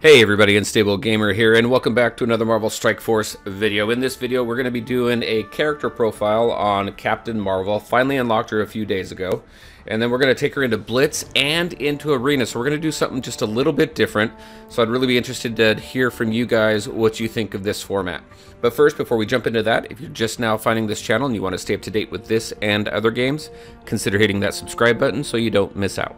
Hey everybody, Unstable Gamer here, and welcome back to another Marvel Strike Force video. In this video, we're going to be doing a character profile on Captain Marvel. Finally unlocked her a few days ago. And then we're going to take her into Blitz and into Arena. So we're going to do something just a little bit different. So I'd really be interested to hear from you guys what you think of this format. But first, before we jump into that, if you're just now finding this channel and you want to stay up to date with this and other games, consider hitting that subscribe button so you don't miss out.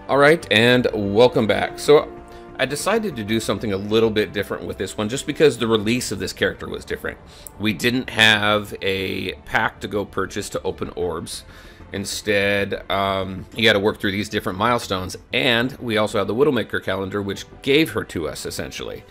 Alright, and welcome back. So I decided to do something a little bit different with this one just because the release of this character was different. We didn't have a pack to go purchase to open orbs. Instead, you got to work through these different milestones, and we also have the Widowmaker calendar, which gave her to us essentially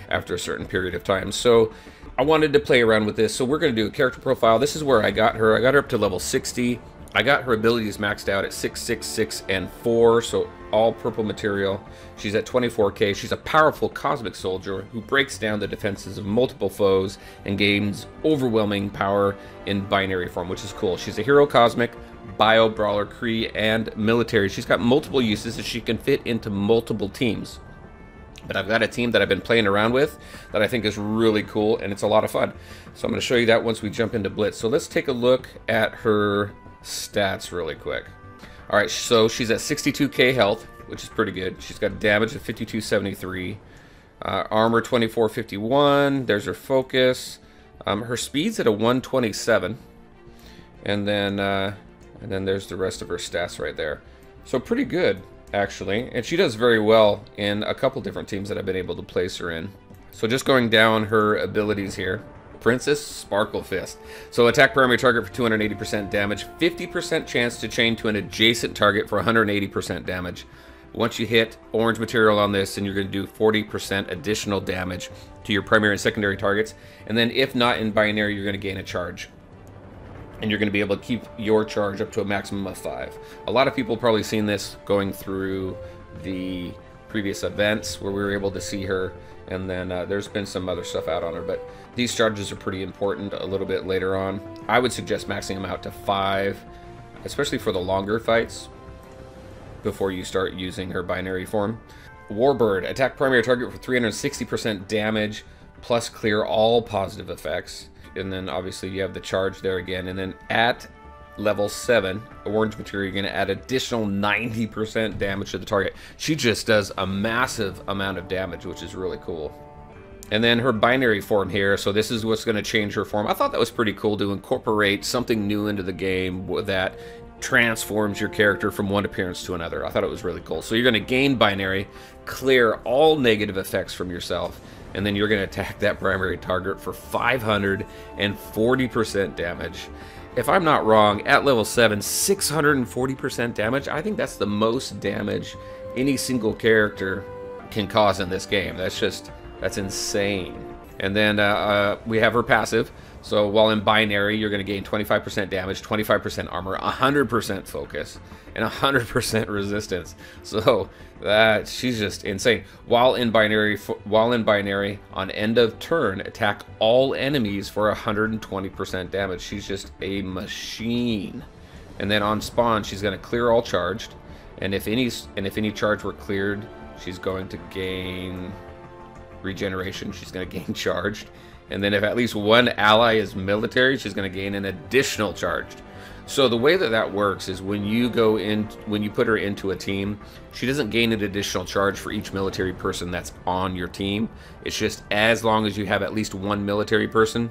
after a certain period of time. So I wanted to play around with this. So we're going to do a character profile. This is where I got her. I got her up to level 60. I got her abilities maxed out at 6, 6, 6, and 4, so all purple material. She's at 24k. She's a powerful cosmic soldier who breaks down the defenses of multiple foes and gains overwhelming power in binary form, which is cool. She's a hero cosmic, bio, brawler, Kree, and military. She's got multiple uses that she can fit into multiple teams. But I've got a team that I've been playing around with that I think is really cool, and it's a lot of fun. So I'm going to show you that once we jump into Blitz. So let's take a look at her stats really quick. Alright, so she's at 62k health, which is pretty good. She's got damage of 5273, armor 2451, there's her focus, her speed's at a 127, and then there's the rest of her stats right there. So pretty good, actually, and she does very well in a couple different teams that I've been able to place her in. So just going down her abilities here. Princess Sparkle Fist. So attack primary target for 280% damage, 50% chance to chain to an adjacent target for 180% damage. Once you hit orange material on this, and you're going to do 40% additional damage to your primary and secondary targets. And then if not in binary, you're going to gain a charge. And you're going to be able to keep your charge up to a maximum of 5. A lot of people probably seen this going through the previous events where we were able to see her, and then there's been some other stuff out on her, but these charges are pretty important a little bit later on. I would suggest maxing them out to 5, especially for the longer fights, before you start using her binary form. Warbird, attack primary target for 360% damage, plus clear all positive effects. And then obviously you have the charge there again, and then at level 7, orange material, you're going to add additional 90% damage to the target. She just does a massive amount of damage, which is really cool. And then her binary form here, so this is what's going to change her form. I thought that was pretty cool to incorporate something new into the game that transforms your character from one appearance to another. I thought it was really cool. So you're going to gain binary, clear all negative effects from yourself, and then you're going to attack that primary target for 540% damage. If I'm not wrong, at level 7, 640% damage. I think that's the most damage any single character can cause in this game. That's insane. And then we have her passive. So while in binary, you're going to gain 25% damage, 25% armor, 100% focus, and 100% resistance. So she's just insane. While in binary, on end of turn, attack all enemies for 120% damage. She's just a machine. And then on spawn, she's going to clear all charged, and if any charge were cleared, she's going to gain regeneration. She's going to gain charged. And then if at least one ally is military, she's going to gain an additional charged. So the way that works is when you put her into a team, she doesn't gain an additional charge for each military person that's on your team. It's just as long as you have at least one military person,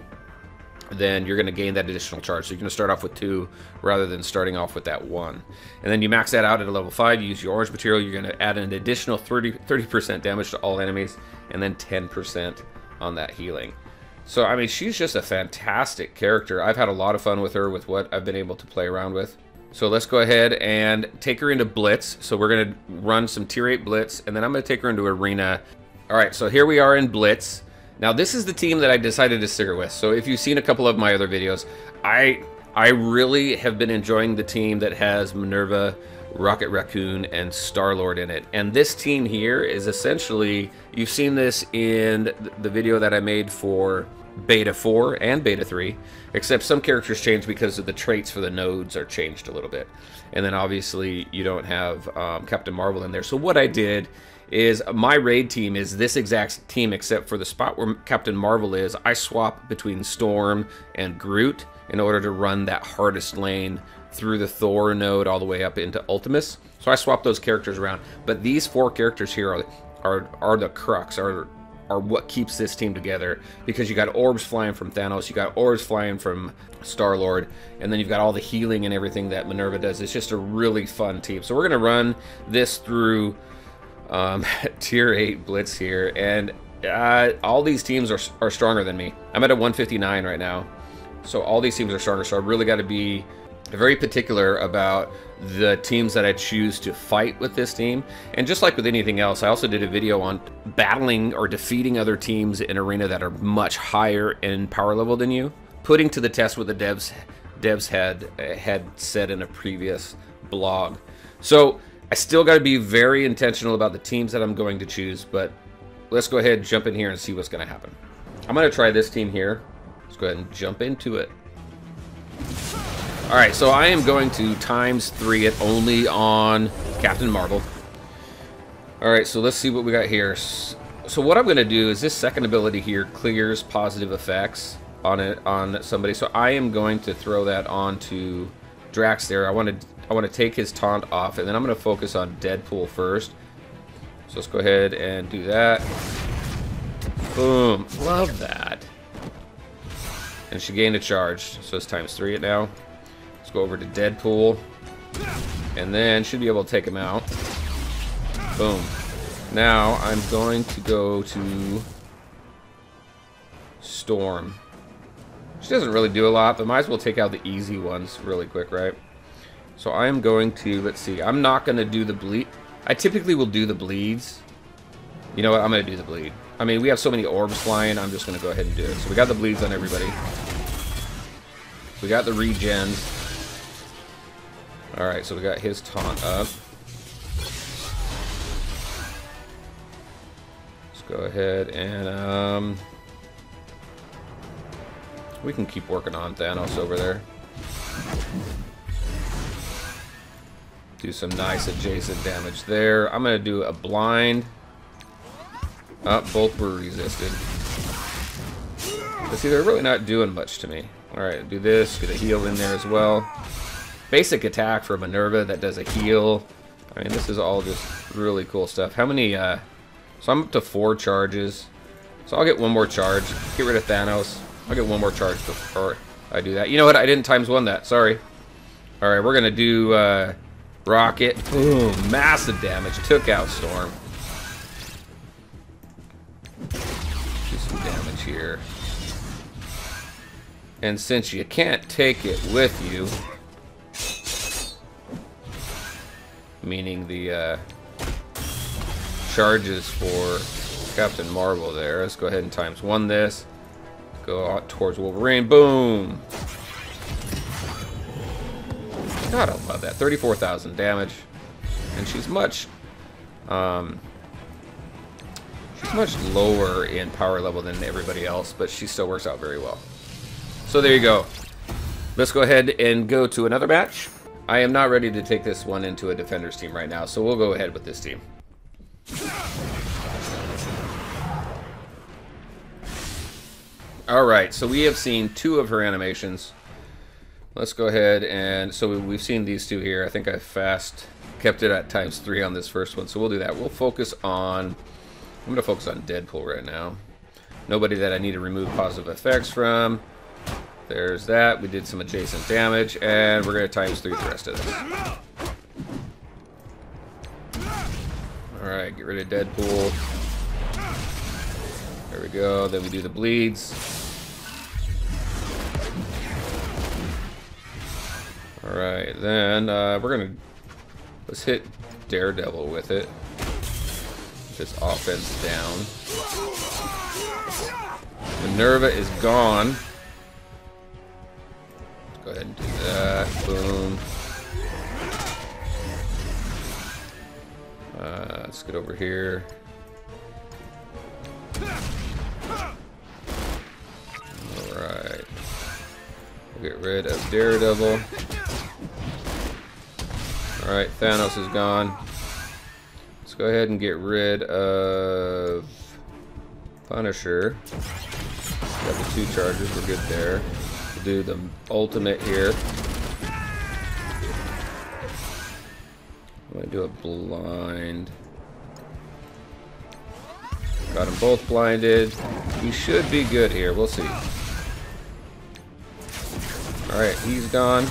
then you're going to gain that additional charge. So you're going to start off with 2 rather than starting off with that 1. And then you max that out at a level 5, you use your orange material, you're going to add an additional 30% damage to all enemies, and then 10% on that healing. So, I mean, she's just a fantastic character. I've had a lot of fun with her with what I've been able to play around with. So let's go ahead and take her into Blitz. So we're going to run some tier 8 Blitz, and then I'm going to take her into Arena. All right, so here we are in Blitz. Now, this is the team that I decided to stick her with. So if you've seen a couple of my other videos, I really have been enjoying the team that has Minerva, Rocket Raccoon, and Star-Lord in it. And this team here is essentially, you've seen this in the video that I made for Beta 4 and Beta 3, except some characters change because of the traits for the nodes are changed a little bit. And then obviously you don't have Captain Marvel in there. So what I did is my raid team is this exact team, except for the spot where Captain Marvel is, I swap between Storm and Groot in order to run that hardest lane through the Thor node all the way up into Ultimus. So I swap those characters around. But these 4 characters here are the crux, are what keeps this team together, because you got orbs flying from Thanos, you got orbs flying from Star-Lord, and then you've got all the healing and everything that Minerva does. It's just a really fun team. So we're going to run this through tier 8 Blitz here, and all these teams are stronger than me. I'm at a 159 right now, so all these teams are stronger, so I really got to be very particular about the teams that I choose to fight with this team. And just like with anything else, I also did a video on battling or defeating other teams in Arena that are much higher in power level than you, putting to the test what the devs had said in a previous blog. So I still got to be very intentional about the teams that I'm going to choose, but let's go ahead and jump in here and see what's going to happen. I'm going to try this team here. Let's go ahead and jump into it. Alright, so I am going to ×3 it only on Captain Marvel. Alright, so let's see what we got here. So what I'm going to do is this second ability here clears positive effects on somebody. So I am going to throw that onto Drax there. I want to take his taunt off, and then I'm going to focus on Deadpool first. So let's go ahead and do that. Boom. Love that. And she gained a charge, so it's ×3 it now. Let's go over to Deadpool, and then should be able to take him out. Boom. Now I'm going to go to Storm. She doesn't really do a lot, but might as well take out the easy ones really quick, right? So I am going to, let's see, I'm not going to do the bleed. I typically will do the bleeds. You know what, I'm going to do the bleed. I mean, we have so many orbs flying, I'm just going to go ahead and do it. So we got the bleeds on everybody. We got the regens. Alright, so we got his taunt up. Let's go ahead and, we can keep working on Thanos over there. Do some nice adjacent damage there. I'm going to do a blind. Both were resisted. But see, they're really not doing much to me. Alright, do this. Get a heal in there as well. Basic attack for Minerva that does a heal. I mean, this is all just really cool stuff. How many, so I'm up to 4 charges. So I'll get one more charge. Get rid of Thanos. I'll get one more charge before I do that. You know what? I didn't ×1 that. Sorry. Alright, we're going to do, Rocket. Boom. Massive damage. Took out Storm. Do some damage here. And since you can't take it with you, meaning the charges for Captain Marvel there, let's go ahead and ×1 this. Go out towards Wolverine. Boom! God, I love that. 34,000 damage. And she's much lower in power level than everybody else, but she still works out very well. So there you go. Let's go ahead and go to another match. I am not ready to take this one into a Defenders team right now, so we'll go ahead with this team. Alright, so we have seen 2 of her animations. Let's go ahead and, so we've seen these 2 here. I think I fast kept it at ×3 on this first one, so we'll do that. We'll focus on, I'm going to focus on Deadpool right now. Nobody that I need to remove positive effects from. There's that. We did some adjacent damage, and we're going to ×3 the rest of this. Alright, get rid of Deadpool. There we go. Then we do the bleeds. Alright, then we're going to, let's hit Daredevil with it. This offense down. Minerva is gone. Go ahead and do that. Boom. Let's get over here. Get rid of Daredevil. Alright, Thanos is gone. Let's go ahead and get rid of Punisher. Got the 2 charges, we're good there. We'll do the ultimate here. I'm going to do a blind. Got them both blinded. We should be good here. We'll see. Alright, he's gone.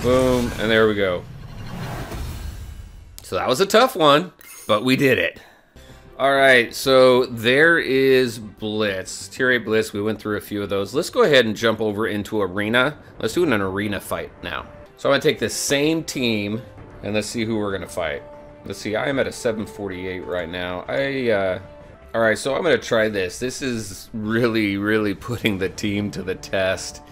Boom, and there we go. So that was a tough one, but we did it. Alright, so there is Blitz. Tier 8 Blitz, we went through a few of those. Let's go ahead and jump over into Arena. Let's do an arena fight now. So I'm going to take the same team, and let's see who we're going to fight. Let's see, I am at a 748 right now. Alright, so I'm going to try this. This is really putting the team to the test.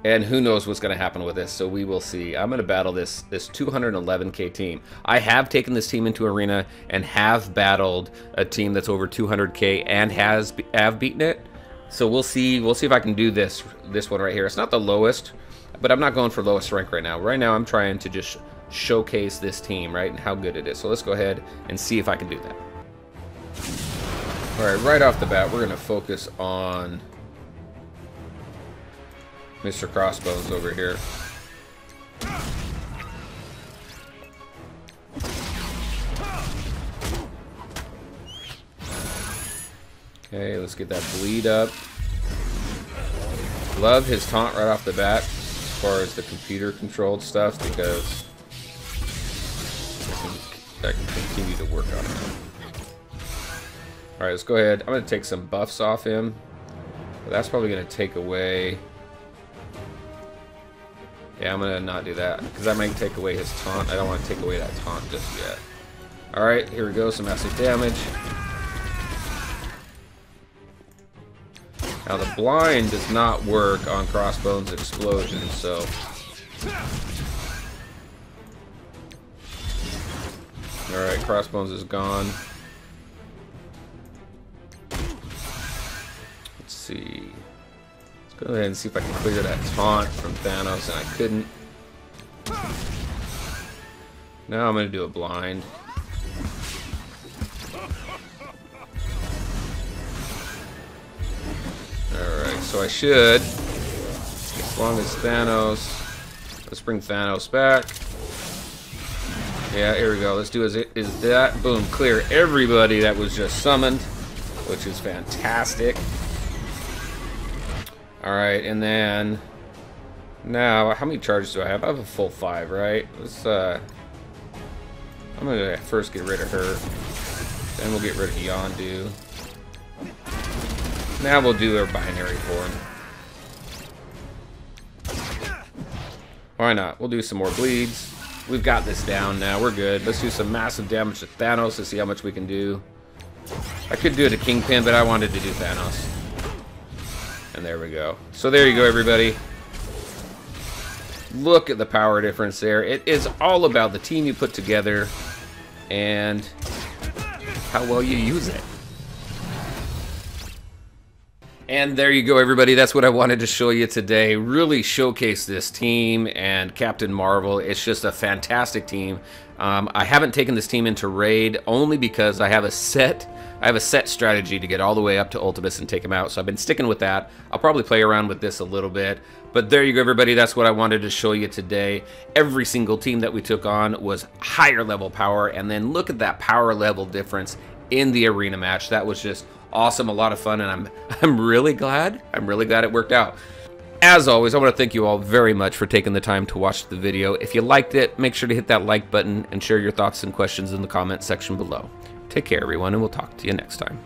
And who knows what's going to happen with this, so we will see. I'm going to battle this 211k team. I have taken this team into Arena and have battled a team that's over 200k and have beaten it. So we'll see if I can do this one right here. It's not the lowest, but I'm not going for lowest rank right now. Right now I'm trying to just showcase this team, right, and how good it is. So let's go ahead and see if I can do that. All right, right off the bat, we're going to focus on Mr. Crossbones over here. Okay, let's get that bleed up. Love his taunt right off the bat as far as the computer controlled stuff, because I can continue to work on it. Alright, let's go ahead. I'm going to take some buffs off him. But that's probably going to take away... Yeah, I'm going to not do that, because that might take away his taunt. I don't want to take away that taunt just yet. Alright, here we go, some massive damage. Now the blind does not work on Crossbones Explosion, so... Alright, Crossbones is gone. Let's see... Go ahead and see if I can clear that taunt from Thanos, and I couldn't. Now I'm going to do a blind. Alright, so I should, as long as Thanos, let's bring Thanos back. Yeah, here we go. Let's do is that. Boom, clear everybody that was just summoned, which is fantastic. Alright, and then now, how many charges do I have? I have a full 5, right? Let's I'm gonna first get rid of her. Then we'll get rid of Yondu. Now we'll do our binary form. Why not? We'll do some more bleeds. We've got this down now. We're good. Let's do some massive damage to Thanos to see how much we can do. I could do it to Kingpin, but I wanted to do Thanos. And there we go. So there you go, everybody. Look at the power difference there. It is all about the team you put together and how well you use it. And there you go, everybody. That's what I wanted to show you today. Really showcase this team and Captain Marvel. It's just a fantastic team. I haven't taken this team into Raid only because I have a set strategy to get all the way up to Ultimates and take him out. So I've been sticking with that. I'll probably play around with this a little bit. But there you go, everybody. That's what I wanted to show you today. Every single team that we took on was higher level power. And then look at that power level difference in the arena match. That was just awesome, a lot of fun, and I'm really glad it worked out. As always, I want to thank you all very much for taking the time to watch the video. If you liked it, make sure to hit that like button and share your thoughts and questions in the comment section below. Take care, everyone, and we'll talk to you next time.